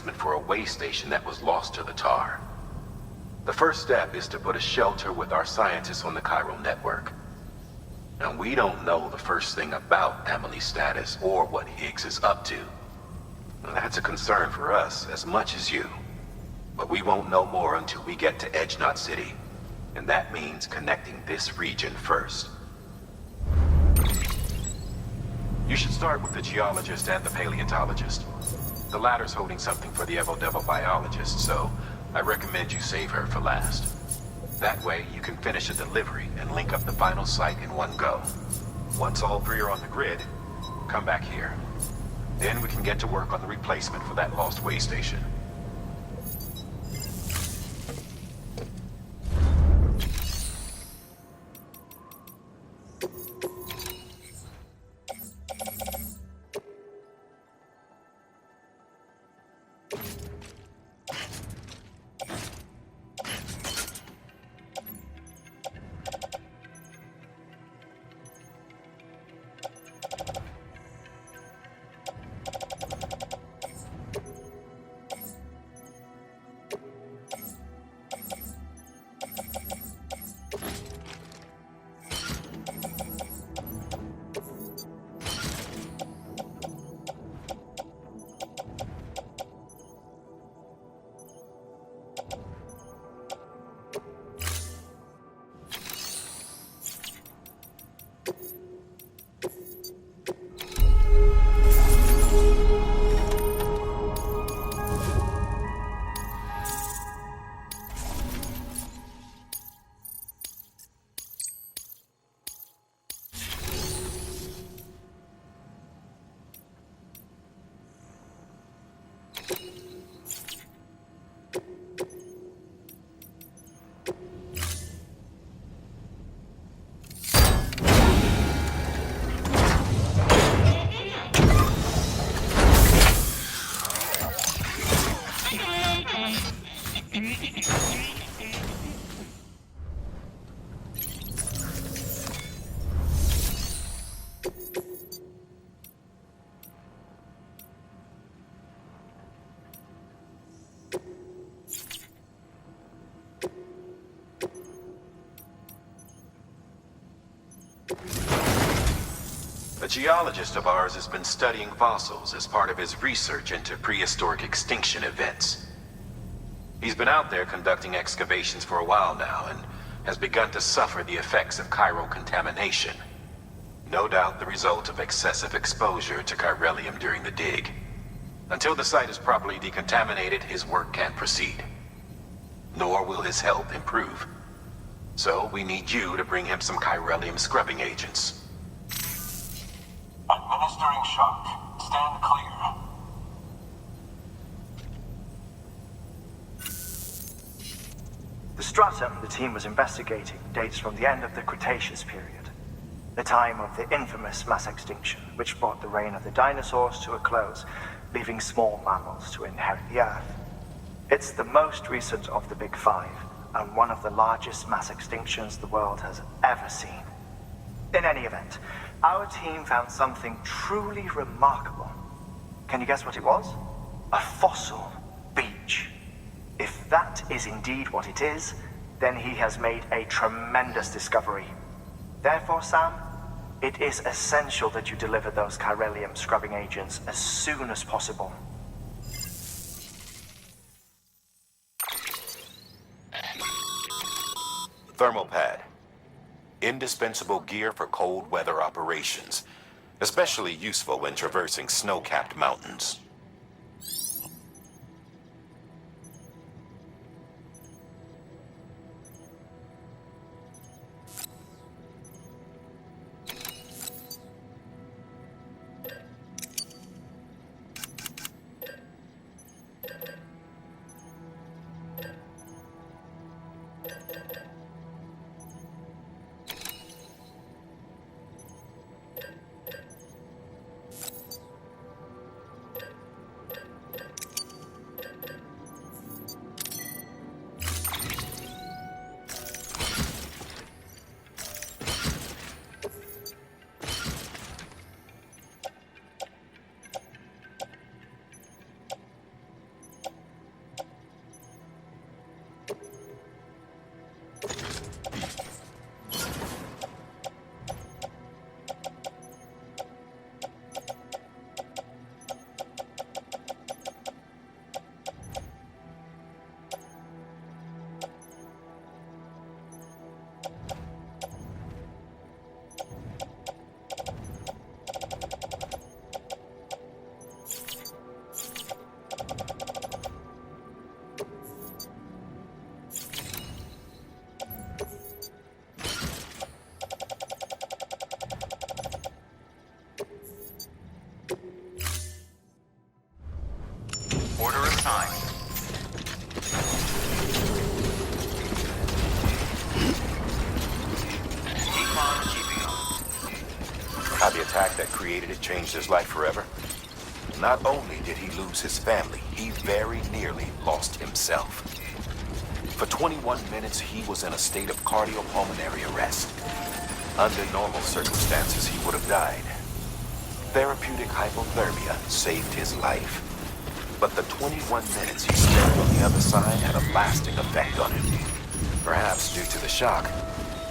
replacement for a way station that was lost to the tar. The first step is to put a shelter with our scientists on the Chiral network. Now, we don't know the first thing about Emily's status or what Higgs is up to. Now, that's a concern for us as much as you. But we won't know more until we get to Edge Knot City. And that means connecting this region first. You should start with the geologist and the paleontologist. The latter's holding something for the Evo-Devo biologist, so I recommend you save her for last. That way, you can finish a delivery and link up the final site in one go. Once all three are on the grid, come back here. Then we can get to work on the replacement for that lost way station. A geologist of ours has been studying fossils as part of his research into prehistoric extinction events. He's been out there conducting excavations for a while now and has begun to suffer the effects of chiral contamination. No doubt the result of excessive exposure to chiralium during the dig. Until the site is properly decontaminated, his work can't proceed. Nor will his health improve. So we need you to bring him some chiralium scrubbing agents. Administering shock. Stand clear. The stratum the team was investigating dates from the end of the Cretaceous period, the time of the infamous mass extinction, which brought the reign of the dinosaurs to a close, leaving small mammals to inherit the Earth. It's the most recent of the Big Five, and one of the largest mass extinctions the world has ever seen. In any event, our team found something truly remarkable. Can you guess what it was? A fossil beach. If that is indeed what it is, then he has made a tremendous discovery. Therefore, Sam, it is essential that you deliver those chiralium scrubbing agents as soon as possible. Thermal pad. Indispensable gear for cold weather operations, especially useful when traversing snow-capped mountains. created it changed his life forever? Not only did he lose his family, he very nearly lost himself. For 21 minutes, he was in a state of cardiopulmonary arrest. Under normal circumstances, he would have died. Therapeutic hypothermia saved his life. But the 21 minutes he spent on the other side had a lasting effect on him. Perhaps due to the shock,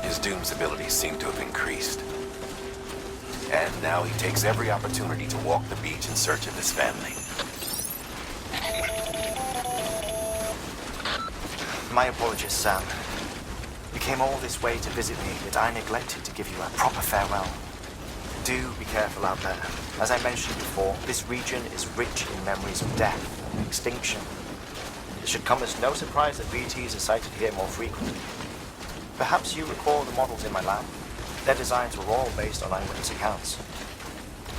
his Doom's abilities seem to have increased. And now he takes every opportunity to walk the beach in search of his family. My apologies, Sam. You came all this way to visit me, yet I neglected to give you a proper farewell. Do be careful out there. As I mentioned before, this region is rich in memories of death and extinction. It should come as no surprise that BTs are sighted here more frequently. Perhaps you recall the models in my lab? Their designs were all based on eyewitness accounts.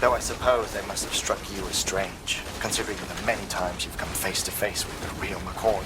Though I suppose they must have struck you as strange, considering the many times you've come face to face with the real McCord.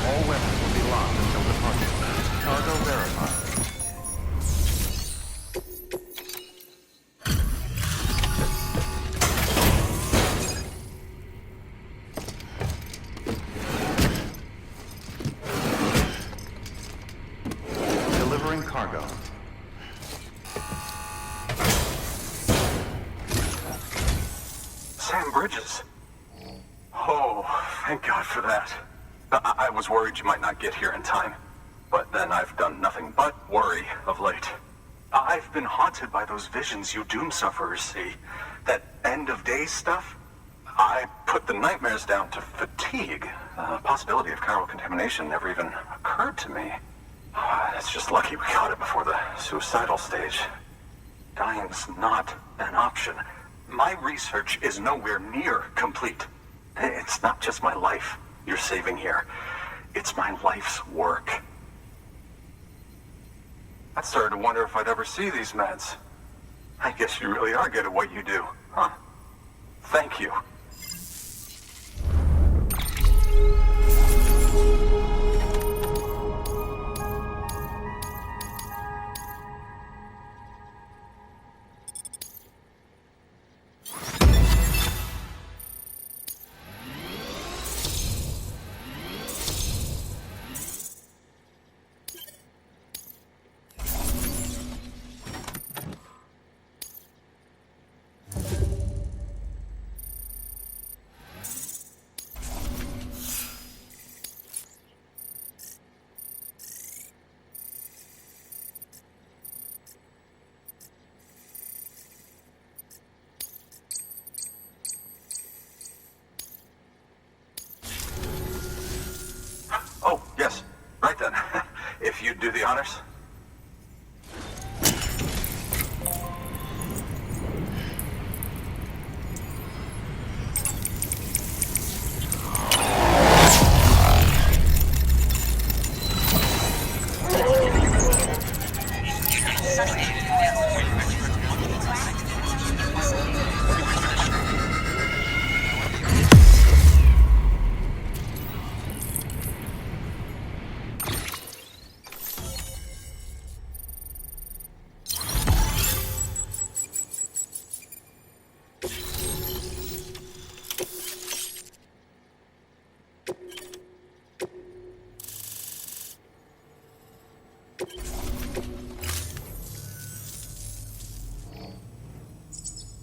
All weapons will be locked until departure. Cargo verified. Delivering cargo. Sam Bridges. Oh, thank God for that. I was worried you might not get here in time. But then I've done nothing but worry of late. I've been haunted by those visions you doom sufferers see. That end of days stuff. I put the nightmares down to fatigue. The possibility of chiral contamination never even occurred to me. It's just lucky we caught it before the suicidal stage. Dying's not an option. My research is nowhere near complete. It's not just my life you're saving here. It's my life's work. I started to wonder if I'd ever see these meds. I guess you really are good at what you do, huh? Thank you. Oh, yes. Right then. If you'd do the honors.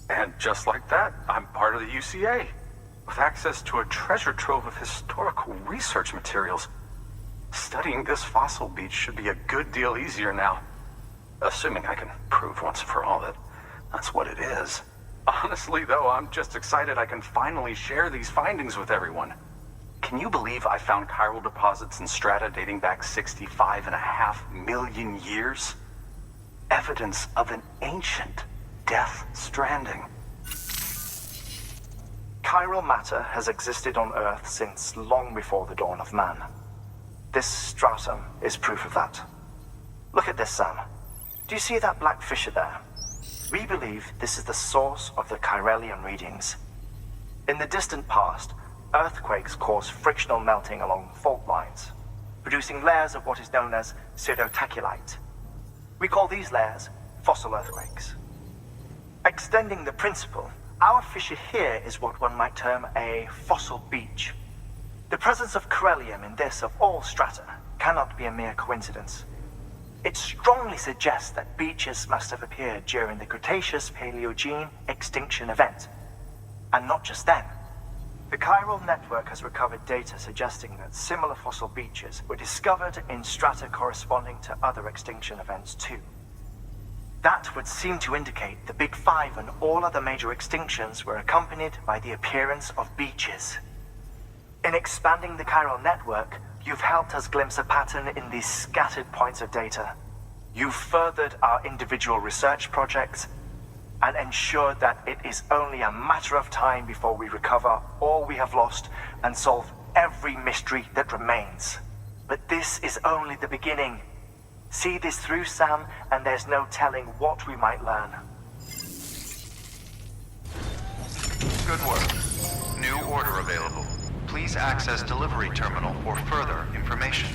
And just like that, I'm part of the UCA, with access to a treasure trove of historical research materials. Studying this fossil beach should be a good deal easier now. Assuming I can prove once and for all that that's what it is. Honestly, though, I'm just excited I can finally share these findings with everyone. Can you believe I found chiral deposits in strata dating back 65.5 million years? Evidence of an ancient death stranding. Chiral matter has existed on Earth since long before the dawn of man. This stratum is proof of that. Look at this, Sam. Do you see that black fissure there? We believe this is the source of the chiralium readings. In the distant past, earthquakes caused frictional melting along fault lines, producing layers of what is known as pseudotachylite. We call these layers fossil earthquakes. Extending the principle, our fissure here is what one might term a fossil beach. The presence of chiralium in this of all strata cannot be a mere coincidence. It strongly suggests that beaches must have appeared during the Cretaceous-Paleogene extinction event. And not just then. The chiral network has recovered data suggesting that similar fossil beaches were discovered in strata corresponding to other extinction events too. That would seem to indicate the Big Five and all other major extinctions were accompanied by the appearance of beaches. In expanding the chiral network, you've helped us glimpse a pattern in these scattered points of data. You've furthered our individual research projects and ensured that it is only a matter of time before we recover all we have lost and solve every mystery that remains. But this is only the beginning. See this through, Sam, and there's no telling what we might learn. Good work. New order available. Please access delivery terminal for further information.